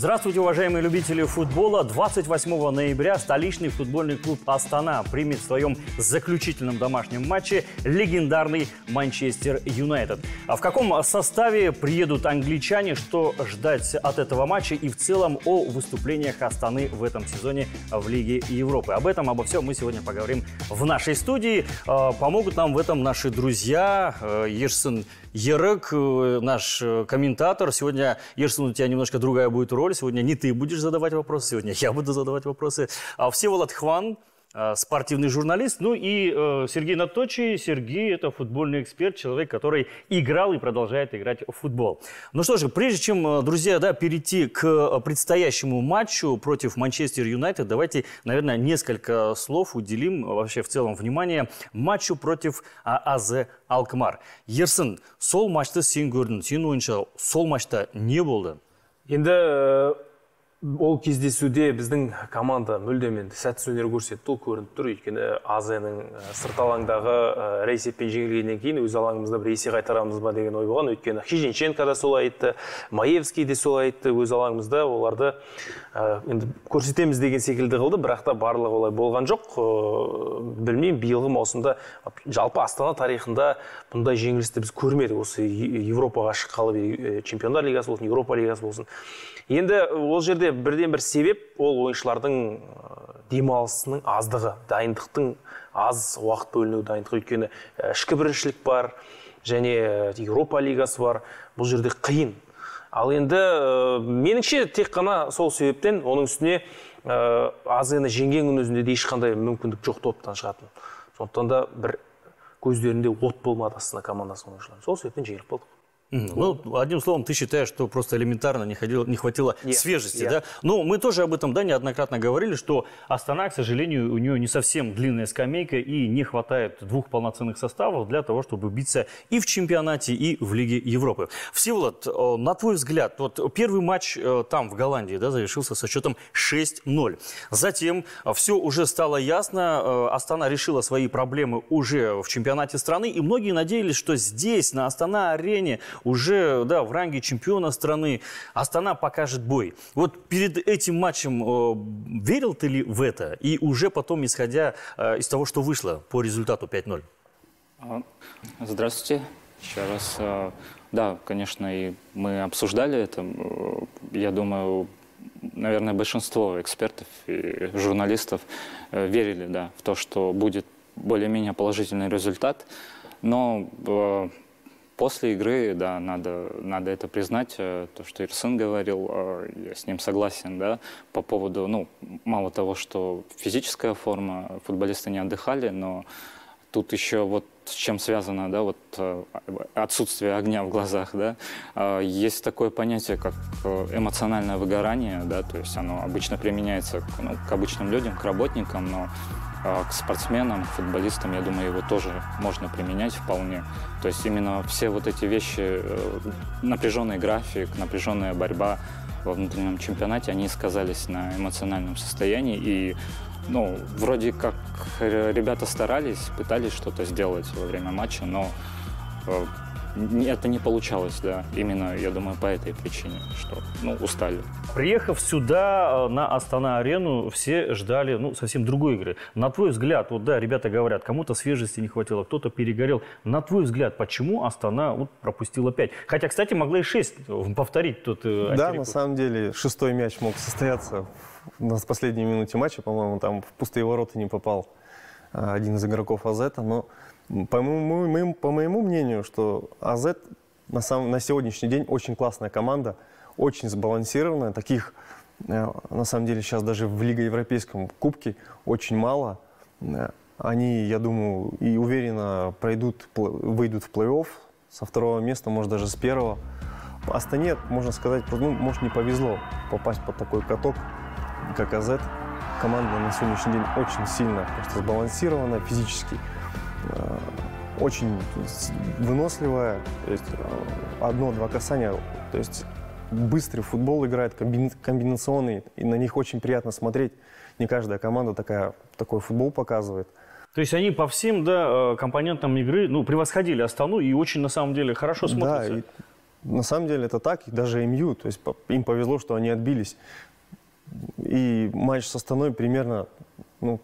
Здравствуйте, уважаемые любители футбола. 28 ноября столичный футбольный клуб «Астана» примет в своем заключительном домашнем матче легендарный Манчестер Юнайтед. А в каком составе приедут англичане, что ждать от этого матча и в целом о выступлениях Астаны в этом сезоне в Лиге Европы. Об этом, обо всем мы сегодня поговорим в нашей студии. Помогут нам в этом наши друзья. Ерсин Ерек, наш комментатор. Сегодня, Ерсин, у тебя немножко другая будет роль. Сегодня не ты будешь задавать вопросы, сегодня я буду задавать вопросы. Всеволод Хван, спортивный журналист. Ну и Сергей Наточий. Сергей – это футбольный эксперт, человек, который играл и продолжает играть в футбол. Ну что же, прежде чем, друзья, перейти к предстоящему матчу против Манчестер Юнайтед, давайте, наверное, несколько слов уделим вообще в целом внимание матчу против АЗ Алкмар. Ерсин, сол матчты сен көрдің, сен ойынша сол матчта не болды? Енді ол кездесуде біздің команда мүлдем енді сәтсіз өнер көрсетті, ол көрініп тұр. Өйткені АЗ-ның сырт алаңдағы есеппен жеңілгеннен кейін өз алаңымызда бір есе қайтарамыз ба деген ой болған. Өйткені Хижинченко да солай айтты, Маевский де солай айтты, өз алаңымызда оларды енді көрсетеміз деген секілді қылды, бірақ та барлығы олай болған жоқ. Білмеймін, биылғы маусымда жалпы Астана тарихында бұндай жеңілісті біз көрмедік. Осы Европаға шыққалы, Чемпиондар лигасы болсын, Европа лигасы болсын. Енді ол жерде бірден бір себеп ол ойыншылардың демалысының аздығы, дайындықтың аз уақыт бөліну дайындығы. Өйткені ішкі біріншілік бар, және Европа лигасы бар. Бұл жерде қиын. Ал енді меніңше тек қана сол себептен оның үстіне АЗ-ны жеңген күн өзінде де ешқандай мүмкіндік жоқ топтан шығатын. Сондықтан да бір көздерінде от болмады Астана командасының ойыншылары. Сол себептен жеңіліп болдық. Ну, одним словом, ты считаешь, что просто элементарно не хватило свежести, да? Но мы тоже об этом, неоднократно говорили, что Астана, к сожалению, у нее не совсем длинная скамейка и не хватает двух полноценных составов для того, чтобы биться и в чемпионате, и в Лиге Европы. Всеволод, на твой взгляд, вот первый матч там, в Голландии, завершился со счетом 6-0. Затем все уже стало ясно, Астана решила свои проблемы уже в чемпионате страны, и многие надеялись, что здесь, на Астана-арене, уже в ранге чемпиона страны Астана покажет бой. Вот перед этим матчем верил ты ли в это? И уже потом, исходя из того, что вышло по результату 5-0? Здравствуйте еще раз. Да, конечно, и мы обсуждали это. Я думаю, наверное, большинство экспертов и журналистов верили, в то, что будет более-менее положительный результат. Но после игры, надо это признать, то, что Ерсин говорил, я с ним согласен, по поводу, мало того, что физическая форма, футболисты не отдыхали, но тут еще вот с чем связано, отсутствие огня в глазах, есть такое понятие, как эмоциональное выгорание, то есть оно обычно применяется к обычным людям, к работникам, но к спортсменам, к футболистам, я думаю, его тоже можно применять вполне. То есть именно все вот эти вещи, напряженный график, напряженная борьба во внутреннем чемпионате, они сказались на эмоциональном состоянии. И, вроде как ребята старались, пытались что-то сделать во время матча, но это не получалось, именно, я думаю, по этой причине, что, устали. Приехав сюда, на Астана-арену, все ждали, совсем другой игры. На твой взгляд, ребята говорят, кому-то свежести не хватило, кто-то перегорел. На твой взгляд, почему Астана пропустила 5? Хотя, кстати, могла и 6 повторить тут. На самом деле, 6-й мяч мог состояться на последней минуте матча, по-моему, там в пустые ворота не попал один из игроков АЗ, но по моему мнению, что АЗ на сегодняшний день очень классная команда, очень сбалансированная. Таких, на самом деле, сейчас даже в Лиге Европейском кубке очень мало. Они, я думаю, и уверенно выйдут в плей-офф со второго места, может, даже с первого. Астане, можно сказать, может, не повезло попасть под такой каток, как АЗ. Команда на сегодняшний день очень сильно просто сбалансированная физически. Очень выносливая, то есть одно-два касания, то есть быстрый футбол играет, комбинационный, и на них очень приятно смотреть. Не каждая команда такой футбол показывает. То есть они по всем компонентам игры превосходили Астану и очень на самом деле хорошо смотрятся. на самом деле это так, и даже МЮ, то есть им повезло, что они отбились. И матч с Астаной примерно, ну,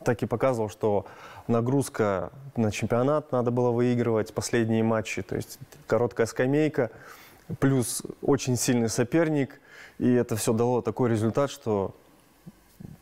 так и показывал, что нагрузка на чемпионат надо было выигрывать, последние матчи, то есть короткая скамейка, плюс очень сильный соперник, и это все дало такой результат, что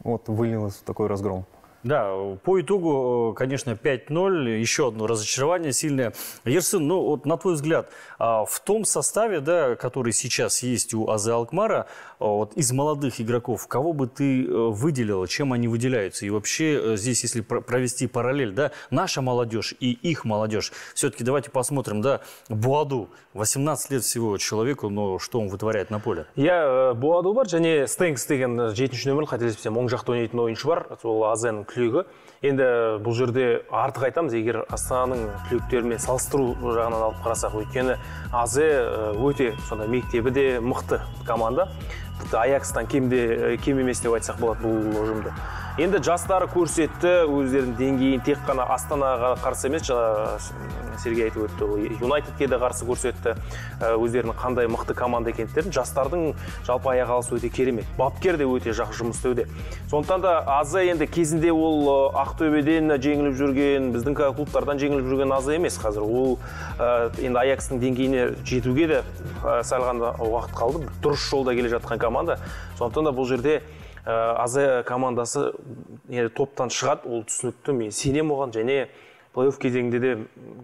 вот вылилось в такой разгром. Да, по итогу, конечно, 5-0, еще одно разочарование сильное. Ерсин, ну вот на твой взгляд, в том составе, да, который сейчас есть у АЗ Алкмара, вот из молодых игроков, кого бы ты выделила, чем они выделяются? И вообще здесь, если провести параллель, да, наша молодежь и их молодежь, все-таки давайте посмотрим, да, Буаду, 18 лет всего человеку, но что он вытворяет на поле? Я Буаду бар, және Стэнкс деген 7-ші нөмір, қателеспесем, оң жақта ойнайтын ойыншы бар, сол АЗ-ның түлегі. Енді бұл жерде артық айтамыз, егер Астананың түлектерімен салыстыру жағынан алып қарасақ, өйткені АЗ өте сонда мектебі де мықты команда. Аякстан кем емес деп айтсақ болады бұл ұжымды. Енді жастары көрсетті, өздерінің деңгейін тек қана Астанаға қарсы емес, жаңа Сергей айтып өтті, Юнайтедке де қарсы көрсетті, өздерінің қандай мықты команда екендіктерін. Жастардың жалпы аяқ алысы өте керемет. Бапкер де өте жақсы жұмыс істеуде. Сондықтан да АЗ енді кезінде ол Ақтөбеден жеңіліп жүрген, біздің клубтардан жеңіліп жүрген АЗ емес қазір. Ол енді Аякстың деңгейіне жетуге де сәл ғана уақыт қалды. Дұрыс жолда келе жатқан команда. Сондықтан да бұл жерде АЗ командасы топтан шығады, ол түсінікті, мен сенем оған, және плей-офф кезеңінде де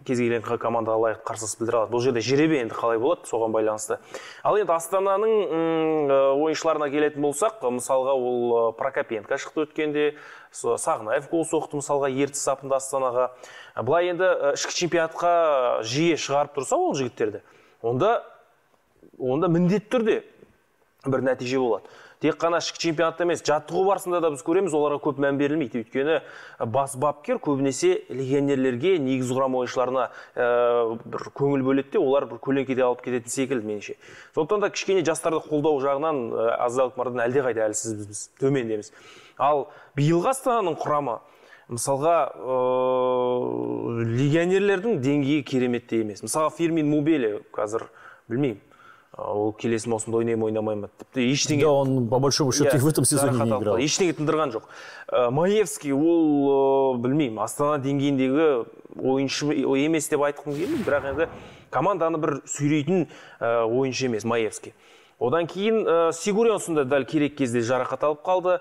кез келген командаға лайық қарсылас білдіре алады. Бұл жерде жеребе енді қалай болады, соған байланысты. Ал енді Астананың ойыншыларына келетін болсақ, мысалға ол Прокопенко шықты өткенде, Сағынаев гол соқты мысалға Ертіс сапында Астанаға. Бұлай енді ішкі чемпионатқа жиі шығарып тұрса ол жігіттерді, онда міндетті түрде бір нәтиже болады. Тек қана ішкі чемпионатта емес, жаттығу барысында да біз көреміз, оларға көп мән берілмейді. Өйткені бас бапкер көбінесе легионерлерге, негізгі құрам ойыншыларына бір көңіл бөледі, олар бір көлеңкеде алып кететін секілді меніңше. Сондықтан да кішкене жастарды қолдау жағынан АЗ Алкмардан әлдеқайда әлсіз біз төмендеміз. Ал биылғы Астананың құрамы мысалға легионерлердің деңгейі кереметте емес. Мысалға Фирмин Мубеле қазір білмеймін. Ол келесі маусымда ойнамай-ма. Да, он по большому счету в этом сезоне не играл. Ештеңе тындырған жоқ. Маевский, ол білмеймін, Астана деңгейіндегі ойыншы емес деп айтқым келмейді, бірақ енді команданы бір сүйрейтін ойыншы емес Маевский. Одан кейін Сигуренсун да дәл керек кезде жарақат алып қалды.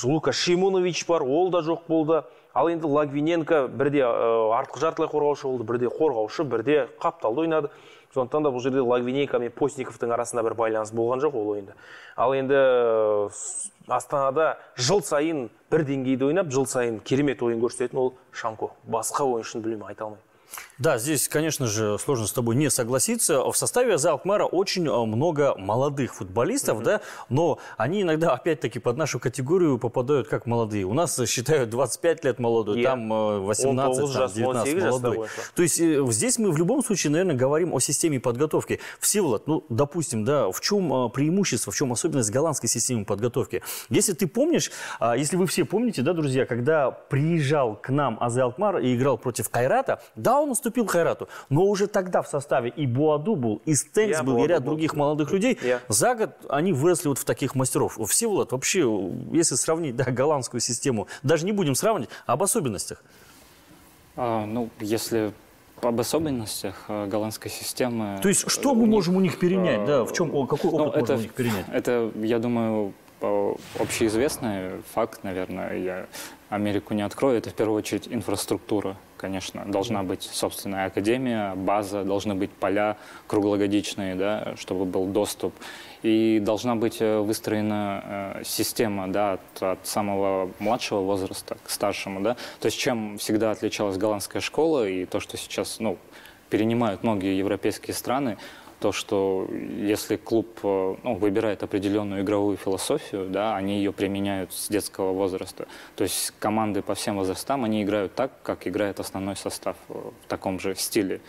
Лука Шимунович бар, ол да жоқ болды. Ал енді Лагвиненко бірде артқы жартылай қорғаушы болды, бірде қорғаушы, бірде қапталды ойнады. Сондықтан да бұл жерде Лагвиненко мен Постниковтың арасында бір байланыс болған жоқ ол ойында. Ал енді Астанада жыл сайын бір деңгейде ойнап, жыл сайын керемет ойын көрсететін ол Шамко. Басқа ойыншыны білмеймін, айта алмаймын. Да, здесь, конечно же, сложно с тобой не согласиться. В составе АЗ Алкмара очень много молодых футболистов, да, но они иногда, опять-таки, под нашу категорию попадают как молодые. У нас считают 25 лет молодой, там 18, там 19 молодой. То есть здесь мы в любом случае, наверное, говорим о системе подготовки. Всеволод, ну, допустим, да, в чем преимущество, в чем особенность голландской системы подготовки? Если ты помнишь, если вы все помните, да, друзья, когда приезжал к нам АЗ Алкмар и играл против Кайрата, да, он уступил Кайрату, но уже тогда в составе и Буаду был, и Стэнкс был, и ряд других молодых людей. За год они выросли вот в таких мастеров. Всеволод, вообще, если сравнить, да, голландскую систему, даже не будем сравнивать, об особенностях. Ну, если об особенностях голландской системы... То есть, что мы можем у них перенять, да, в чем, какой опыт можем у них перенять? Это, я думаю, общеизвестный факт, наверное, Америку не открою, это в первую очередь инфраструктура, конечно. Должна быть собственная академия, база, должны быть поля круглогодичные, да, чтобы был доступ. И должна быть выстроена система, да, от самого младшего возраста к старшему. Да. То есть чем всегда отличалась голландская школа и то, что сейчас перенимают многие европейские страны, то, что если клуб выбирает определенную игровую философию, да, они ее применяют с детского возраста. То есть команды по всем возрастам, они играют так, как играет основной состав, в таком же стиле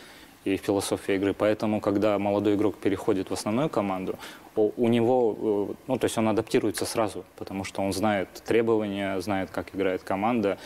и философии игры. Поэтому, когда молодой игрок переходит в основную команду, у него, ну, то есть он адаптируется сразу, потому что он знает требования, знает, как играет команда.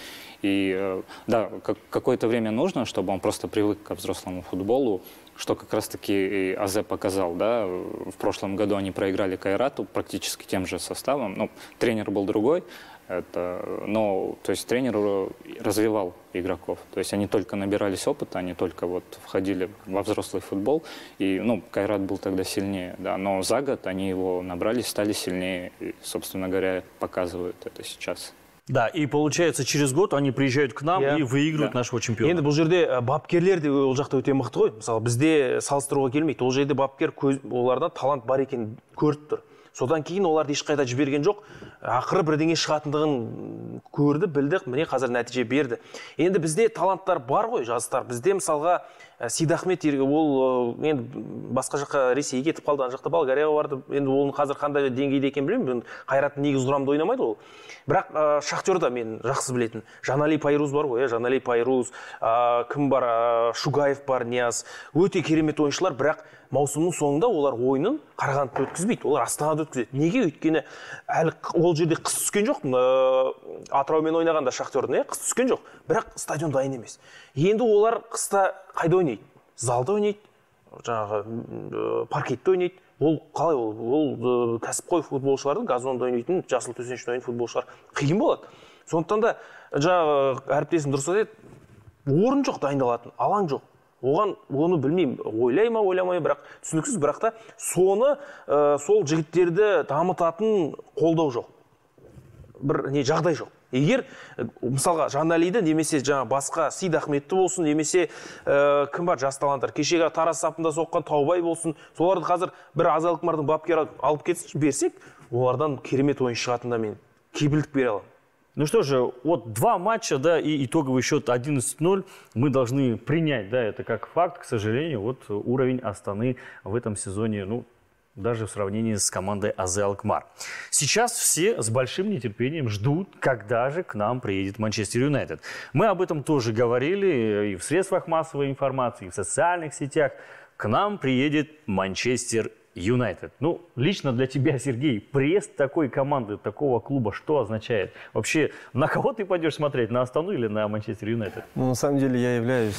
И да, какое-то время нужно, чтобы он просто привык к взрослому футболу, что как раз-таки АЗ показал, да, в прошлом году они проиграли Кайрату практически тем же составом, ну, тренер был другой, но, то есть тренер развивал игроков, то есть они только набирались опыта, они только вот входили во взрослый футбол, и, ну, Кайрат был тогда сильнее, да, но за год они его набрались, стали сильнее, и, собственно говоря, показывают это сейчас. Да, и получается, через год они приезжают к нам и выигрывают нашего чемпиона. Енді бұл жерде бапкерлер де ол жақта өте мықты ғой. Мысалы, бізде салыстыруға келмейді. Ол жерде бапкер оларда талант бар екенін көріп тұр. Содан кейін оларды ешқайда жіберген жоқ. Ақыры бірдеңе шығатындығын көрді, білді, міне қазір нәтиже берді. Енді бізде таланттар бар ғой, жастар. Бізде мысалға Сейдахмет ол енді басқа жаққа Ресейге кетіп қалды, ана жақта Болгарияға барды. Енді оның қазір қандай деңгейде екенін білмеймін. Қайраттың негізгі құрамында ойнамайды ол. Бірақ Шахтерда мен жақсы білетін Жанали Пайруз бар ғой, Жанали Пайруз, кім бар, Шугаев бар, Нияз. Өте керемет ойыншылар, бірақ маусымның соңында олар ойынын Қарағандыда өткізбейді, олар Астанада өткізеді. Неге? Өйткені әлі ол жерде қыс түскен жоқ. Атыраумен ойнағанда Шахтердің қыс түскен жоқ, бірақ стадион дайын емес. Енді олар қыста қайда ойнайды? Залда ойнайды, жаңағы паркетте ойнайды. Ол қалай ол кәсіпқой футболшылардың газонда ойнайтын, жасыл төсенші ойнайтын футболшылар қиын болады. Сондықтан да жаңағы әріптесім дұрыс айтады, орын жоқ дайындалатын, алаң жоқ. Оны білмеймін, ойлай ма, ойламай, бірақ түсініксіз, бірақ та соны сол жігіттерді дамытатын қолдау жоқ. Бір жағдай жоқ. Егер мысалға Жаналиді немесе жаңа басқа Сейдахметті болсын, немесе кім бар жас таланттар, кешегі Тарас сапында соққан Таубай болсын, соларды қазір бір Азалыкмардың бапкері алып кетсінші берсек, олардан керемет ойын шығатында мен кепілдік бере аламын. Ну что же, вот 2 матча, да, и итоговый счет 11-0 мы должны принять, да, это как факт, к сожалению, вот уровень Астаны в этом сезоне, ну, даже в сравнении с командой АЗ Алкмар. Сейчас все с большим нетерпением ждут, когда же к нам приедет Манчестер Юнайтед. Мы об этом тоже говорили и в средствах массовой информации, и в социальных сетях. К нам приедет Манчестер Юнайтед. Ну, лично для тебя, Сергей, приезд такой команды, такого клуба, что означает? Вообще, на кого ты пойдешь смотреть, на Астану или на Манчестер Юнайтед? Ну, на самом деле, я являюсь,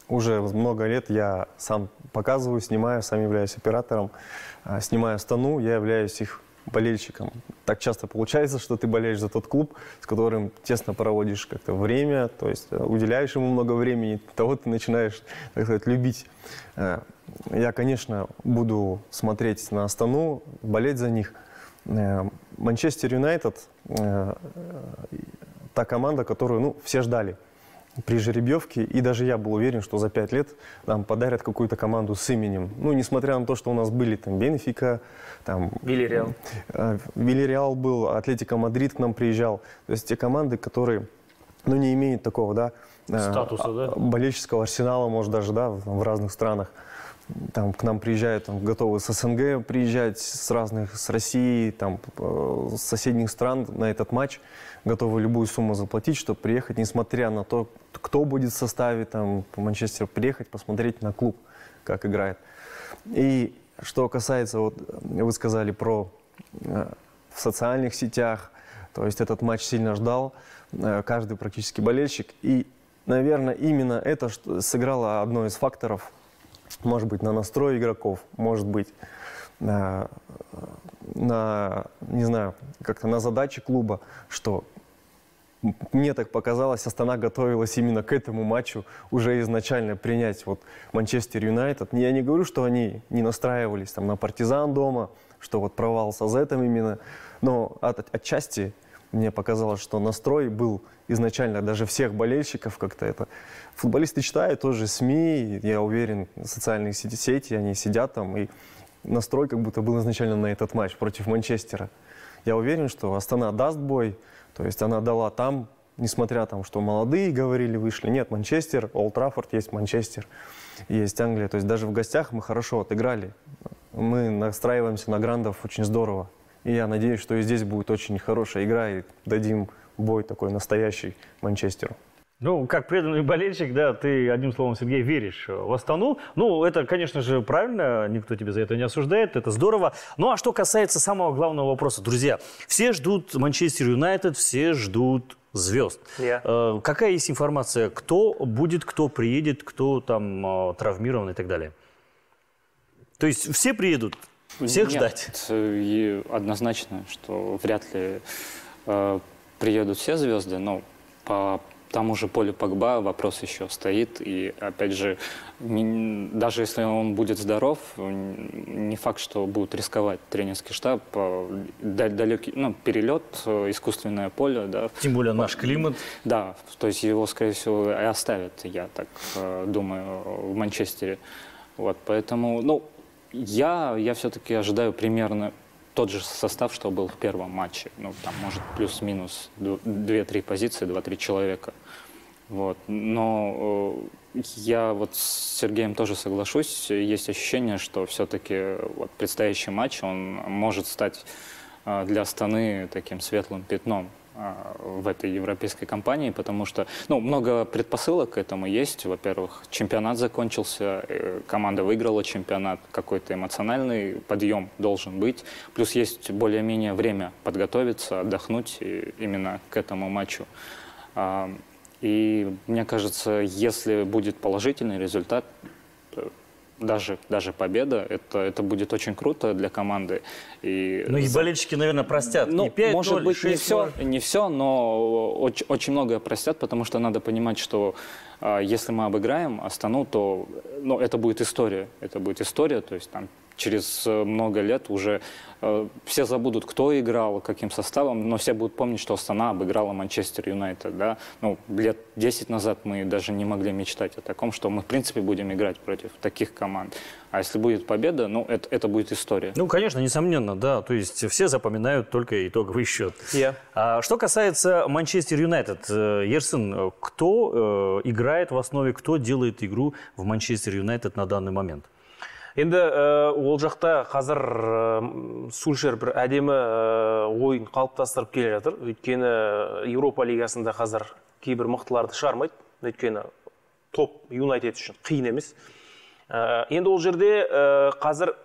уже много лет я сам показываю, снимаю, сам являюсь оператором, снимаю Астану, я являюсь их болельщиком. Так часто получается, что ты болеешь за тот клуб, с которым тесно проводишь как-то время, то есть уделяешь ему много времени, того ты начинаешь, так сказать, любить. Я, конечно, буду смотреть на Астану, болеть за них. Манчестер Юнайтед – та команда, которую все ждали при жеребьевке, и даже я был уверен, что за 5 лет нам подарят какую-то команду с именем. Ну, несмотря на то, что у нас были там Бенфика, там Вильяреал был, Атлетико Мадрид к нам приезжал. То есть те команды, которые, не имеют такого, да, статуса, да? Болельческого арсенала, может, даже, да, в разных странах. Там к нам приезжают, готовы с СНГ приезжать, с России, там, с соседних стран на этот матч, готовы любую сумму заплатить, чтобы приехать, несмотря на то, кто будет в составе, там, по Манчестеру, приехать, посмотреть на клуб, как играет. И что касается, вот, вы сказали про в социальных сетях, то есть этот матч сильно ждал каждый практически болельщик. И, наверное, именно это сыграло одно из факторов, может быть, на настрой игроков, может быть, не знаю, как-то на задачи клуба, что мне так показалось, Астана готовилась именно к этому матчу, уже изначально принять вот Манчестер Юнайтед. Я не говорю, что они не настраивались там на Партизан дома, что вот провал с Азетом именно, но отчасти мне показалось, что настрой был изначально даже всех болельщиков как-то это. Футболисты читают тоже СМИ, я уверен, социальные сети, они сидят там, и настрой как будто был изначально на этот матч против Манчестера. Я уверен, что Астана даст бой, то есть она дала там, несмотря там, что молодые говорили, вышли. Нет, Манчестер, Олд Траффорд есть Манчестер, есть Англия. То есть даже в гостях мы хорошо отыграли. Мы настраиваемся на грандов очень здорово. И я надеюсь, что и здесь будет очень хорошая игра, и дадим бой такой настоящий Манчестеру. Ну, как преданный болельщик, да, ты, одним словом, Сергей, веришь в Астану. Ну, это, конечно же, правильно, никто тебя за это не осуждает, это здорово. Ну, а что касается самого главного вопроса, друзья, все ждут Манчестер Юнайтед, все ждут звезд. Какая есть информация, кто будет, кто приедет, кто там травмирован и так далее? То есть все приедут, всех ждать? И однозначно, что вряд ли приедут все звезды, но по тому же Полю Погба вопрос еще стоит. И опять же, даже если он будет здоров, не факт, что будут рисковать тренерский штаб. Далекий, перелет, искусственное поле. Да. Тем более наш климат. Да, то есть его, скорее всего, и оставят, я так думаю, в Манчестере. Вот, поэтому, я все-таки ожидаю примерно тот же состав, что был в первом матче. Там, может, плюс-минус 2-3 позиции, 2-3 человека. Вот. Но я вот с Сергеем тоже соглашусь. Есть ощущение, что все-таки предстоящий матч, он может стать для Астаны таким светлым пятном в этой европейской кампании, потому что, много предпосылок к этому есть. Во-первых, чемпионат закончился, команда выиграла чемпионат, какой-то эмоциональный подъем должен быть. Плюс есть более-менее время подготовиться, отдохнуть именно к этому матчу. И мне кажется, если будет положительный результат, даже победа, это будет очень круто для команды. И болельщики, наверное, простят. Может быть, не все, но очень многое простят, потому что надо понимать, что если мы обыграем Астану, то это будет история. Это будет история, то есть там через много лет уже все забудут, кто играл, каким составом, но все будут помнить, что Астана обыграла Манчестер Юнайтед. Да? Лет 10 назад мы даже не могли мечтать о таком, что мы, в принципе, будем играть против таких команд. А если будет победа, это будет история. Конечно, несомненно, да. То есть все запоминают только итоговый счет. Что касается Манчестер Юнайтед, Ерсин, кто играет в основе, кто делает игру в Манчестер Юнайтед на данный момент? Енді ол жақта қазір Сульшер бір әдемі ойын қалыптастырып келе жатыр. Өйткені Еуропа лигасында қазір кейбір мықтыларды шығармайды. Өйткені топ Юнайтед үшін қиын емес. Енді ол жерде қазір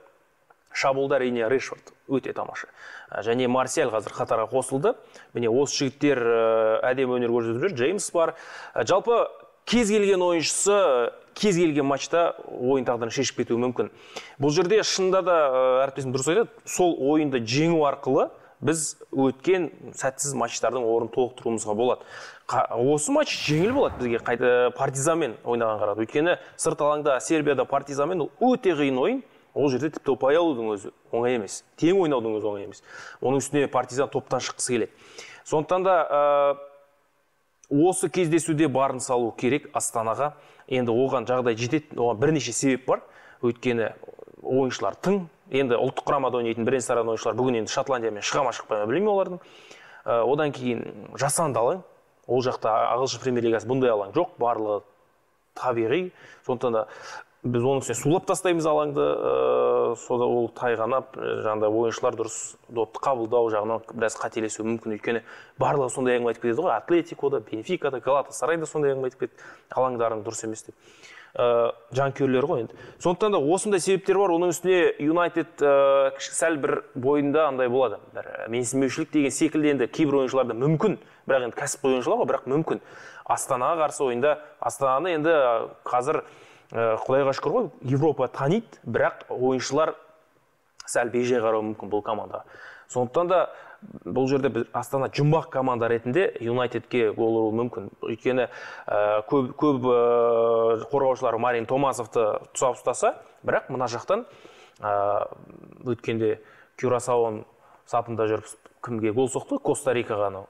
шабуылда әрине Решфорд өте тамаша. Және Марсиаль қазір қатарға қосылды. Міне осы жігіттер әдемі өнер көрсетіп жүр. Джеймс бар. Жалпы кез келген ойыншысы кез келген матчта ойын тағдырын шешіп кетуі мүмкін. Бұл жерде шынында да әріптесім дұрыс айтады, сол ойынды жеңу арқылы біз өткен сәтсіз матчтардың орнын толықтыруымызға болады. Осы матч жеңіл болады бізге қайта Партизанмен ойнаған қарады. Өйткені сырт алаңда Сербияда Партизанмен өте қиын ойын. Ол жерде тіпті ұпай алудың өзі оңай емес. Тең ойнаудың өзі оңай емес. Оның үстіне Партизан топтан шыққысы келеді. Сондықтан да осы кездесуде барын салу керек Астанаға. Енді оған жағдай жетеді, оған бірнеше себеп бар. Өйткені ойыншылар тың. Енді ұлттық құрамада ойнайтын бірінші сарайдан ойыншылар бүгін енді Шотландиямен шыға ма шықпай ма білмеймін олардың. Одан кейін жасанды алаң. Ол жақта ағылшын премьер лигасы бұндай алаң жоқ, барлығы табиғи. Сондықтан да біз оның үстіне сулап тастаймыз алаңды, сода ол тайғанап, жаңағыдай ойыншылар дұрыс допты қабылдау жағынан біраз қателесуі мүмкін. Өйткені барлығы сондай әңгіме айтып кетеді ғой, Атлетикода, Бенфикада, Галатасарайда сондай әңгіме айтып кетеді, алаңдарың дұрыс емес деп. Жанкүйерлері ғой енді. Сондықтан да осындай себептер бар. Оның үстіне Юнайтед сәл бір бойында андай болады. Менсінбеушілік деген секілді енді кейбір ойыншыларда мүмкін, бірақ енді кәсіпқой ойыншылар ғой, бірақ мүмкін. Астанаға қарсы ойында Астананы енді қазір Құдайға шүкір ғой, Европа таниды, бірақ ойыншылар сәл бейжай қарауы мүмкін бұл командаға. Сондықтан да бұл жерде Астана жұмбақ команда ретінде Юнайтедке гол ұруы мүмкін. Өйткені көп қорғаушылар Марин Томасовты тұсап ұстаса, бірақ мына жақтан өткенде Кюрасаоның сапында жүріп кімге гол соқты? Коста-Рикаға,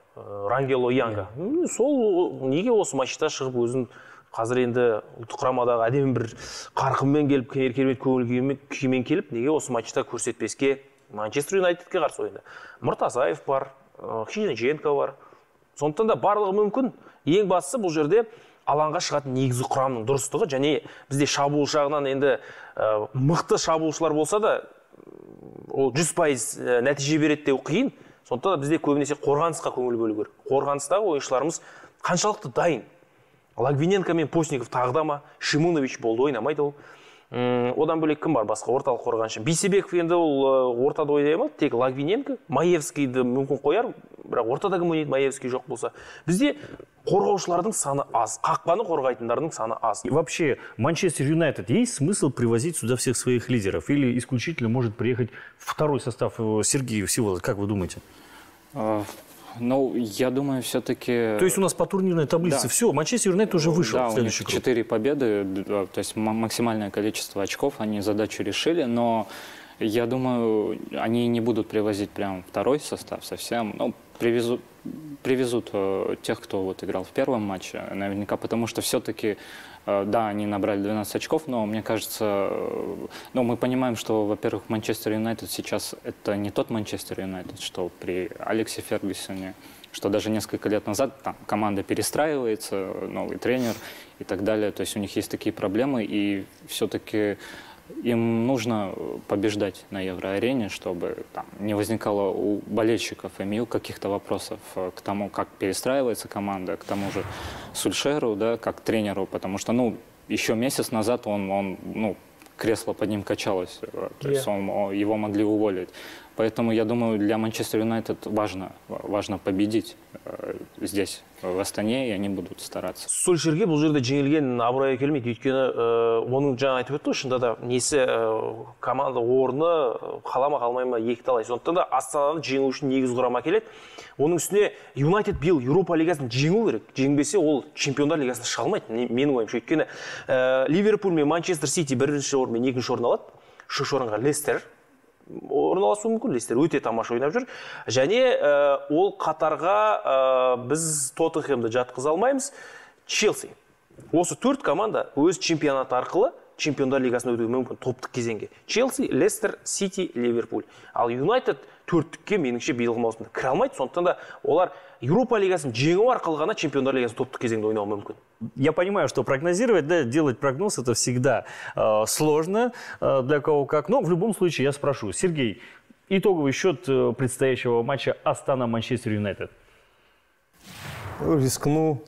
Рангело Янга. Сол неге осы матчта шығып өзін қазір енді ұлттық құрамадағы әдемі бір қарқынмен келіп, керемет көңіл күймен келіп, неге осы матчта көрсетпеске Манчестер Юнайтедке қарсы ойында. Мұртазаев бар, Хижинченко бар. Сондықтан да барлығы мүмкін. Ең бастысы бұл жерде алаңға шығатын негізгі құрамның дұрыстығы, және бізде шабуыл жағынан енді мықты шабуылшылар болса да, ол 100% нәтиже береді деу қиын. Сондықтан да бізде көбінесе қорғанысқа көңіл бөлу керек. Қорғаныстағы ойыншыларымыз қаншалықты дайын. Логвиненко мен Постников тағда ма, Шимунович болды, ойнамайды ол. Одан бөлек кім бар басқа орталық қорғаншы? Бейсебеков енді ол ортада ойнай ма? Тек Логвиненко, Маевскийді мүмкін қояр, бірақ ортада кім ойнайды, Маевский жоқ болса. Бізде қорғаушылардың саны аз, қақпаны қорғайтындардың саны аз. Вообще, Манчестер Юнайтед, есть смысл привозить сюда всех своих лидеров? Или исключительно может приехать второй состав Сергея Всеволод? Как вы думаете? Ну, я думаю, все-таки... То есть у нас по турнирной таблице все, Манчестер Юнайтед уже вышел в следующий круг. 4 победы, то есть максимальное количество очков, они задачу решили, но я думаю, они не будут привозить прям второй состав совсем, ну, привезут тех, кто вот играл в первом матче, наверняка, потому что все-таки, да, они набрали 12 очков, но мне кажется, ну, мы понимаем, что, во-первых, Манчестер Юнайтед сейчас это не тот Манчестер Юнайтед, что при Алексе Фергюсоне, что даже несколько лет назад там команда перестраивается, новый тренер и так далее, то есть у них есть такие проблемы, и все-таки им нужно побеждать на Евроарене, чтобы там не возникало у болельщиков МЮ каких-то вопросов к тому, как перестраивается команда, к тому же Сульшеру, да, как тренеру, потому что, ну, еще месяц назад ну, кресло под ним качалось, то есть его могли уволить. Поэтому, я думаю, для Манчестер Юнайтед важно победить здесь, в Астане, и они будут стараться. Сульшерге бұл жерде жеңілген абыройы келмейді, өйткені оның жаңа айтып өтті, шында да несі команда орны қалама қалмай ма екі талай. Сондықтан да Астананы жеңу үшін негіз құрама келеді. Оның үстіне Юнайтед биыл Еуропа лигасын жеңу керек. Жеңбесе ол чемпиондар лигасына шыға алмайды, менің ойымша. Өйткені Ливерпуль мен Манчестер Сити бірінші орын мен екінші орын алады. Үшінші орынға Лестер орналасуы мүмкін. Лестер өте тамаша ойнап жүр. Және ол қатарға біз Тоттенхэмді жатқыза алмаймыз. Челси. Осы 4 команда өз чемпионаты арқылы чемпиондар лигасына өтуі мүмкін топтық кезеңге. Челси, Лестер, Сити, Ливерпуль. Ал Юнайтед 4-тікке меніңше биылғы маусымда кіре алмайды. Сондықтан да олар Еуропа лигасын жеңу арқылы ғана чемпиондар лигасын топтық кезеңде ойнауы мүмкін. Я понимаю, что прогнозировать, да, делать прогноз это всегда сложно для кого как. Но в любом случае я спрошу. Сергей, итоговый счет предстоящего матча Астана-Манчестер Юнайтед? Рискну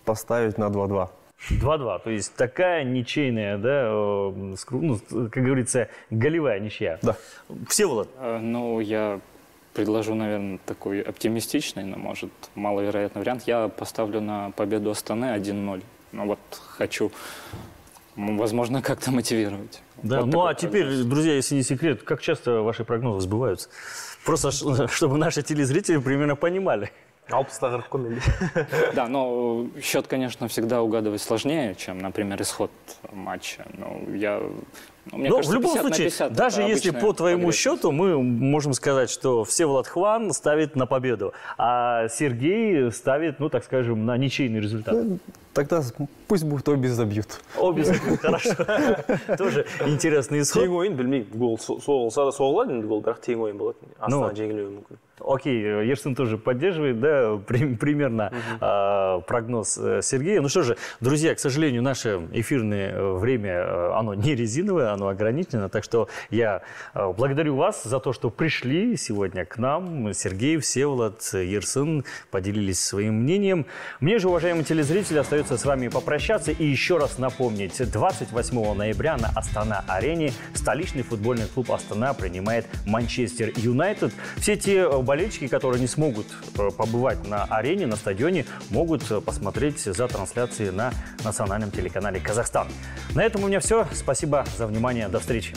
поставить на 2-2. 2-2, то есть такая ничейная, да, ну, как говорится, голевая ничья. Да. Всеволод? Ну, я предложу, наверное, такой оптимистичный, но, может, маловероятный вариант. Я поставлю на победу Астаны 1-0. Ну, вот хочу, возможно, как-то мотивировать. Да, вот ну а теперь, прогноз. Друзья, если не секрет, как часто ваши прогнозы сбываются? Просто, чтобы наши телезрители примерно понимали. Да, но счет, конечно, всегда угадывать сложнее, чем, например, исход матча. Мне кажется, в любом случае, 50, даже если по твоему счету, мы можем сказать, что Всеволод Хван ставит на победу, а Сергей ставит, ну, так скажем, на ничейный результат. Тогда пусть будут обе забьют. Обе забьют, хорошо. Тоже интересный исход. Тең ойын, білмеймін, гол соғылса да соғылады, гол, бірақ тең ойын болады. Астана жеңілуі мүмкін. Окей, Ерсин тоже поддерживает, да, примерно прогноз Сергея. Ну что же, друзья, к сожалению, наше эфирное время, оно не резиновое, оно ограничено. Так что я благодарю вас за то, что пришли сегодня к нам. Сергей, Всеволод, Ерсин поделились своим мнением. Мне же, уважаемые телезрители, остается с вами попрощаться и еще раз напомнить. 28 ноября на Астана-арене столичный футбольный клуб Астана принимает Манчестер Юнайтед. Все те болельщики, которые не смогут побывать на арене, на стадионе, могут посмотреть за трансляцией на национальном телеканале «Казахстан». На этом у меня все. Спасибо за внимание. До встречи.